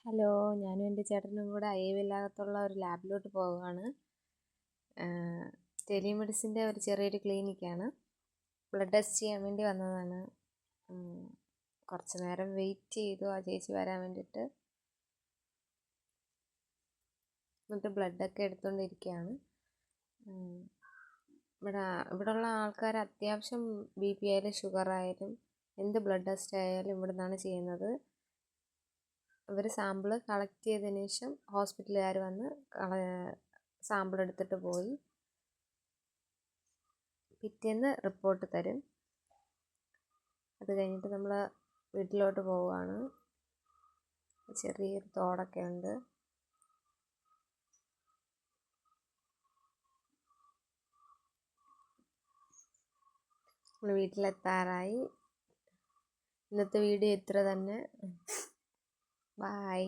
Hello, ഞാനും എൻ്റെ ചേട്ടനും കൂടെ അയ്യവില്ലാകത്തുള്ള ഒരു ലാബിലോട്ട് പോവുകയാണ്. ടെലിമെഡിസിൻ്റെ ഒരു ചെറിയൊരു ക്ലിനിക്കാണ്. ബ്ലഡ് ടെസ്റ്റ് ചെയ്യാൻ വേണ്ടി വന്നതാണ്. കുറച്ച് നേരം വെയിറ്റ് ചെയ്തു ആ ചേച്ചി വരാൻ വേണ്ടിയിട്ട്. എന്നിട്ട് ബ്ലഡൊക്കെ എടുത്തുകൊണ്ടിരിക്കുകയാണ്. ഇവിടെയുള്ള ആൾക്കാർ അത്യാവശ്യം BP ആയാലും ഷുഗർ ആയാലും എന്ത് ബ്ലഡ് ടെസ്റ്റ് ആയാലും ഇവിടെ നിന്നാണ് ചെയ്യുന്നത്. ഇവർ സാമ്പിൾ കളക്ട് ചെയ്തതിന് ശേഷം ഹോസ്പിറ്റലുകാർ വന്ന് സാമ്പിൾ എടുത്തിട്ട് പോയി പിറ്റേന്ന് റിപ്പോർട്ട് തരും. അത് കഴിഞ്ഞിട്ട് നമ്മൾ വീട്ടിലോട്ട് പോവുകയാണ്. ചെറിയൊരു തോടൊക്കെ ഉണ്ട്. നമ്മൾ വീട്ടിലെത്താറായി. ഇന്നത്തെ വീഡിയോ ഇത്ര തന്നെ. ബൈ.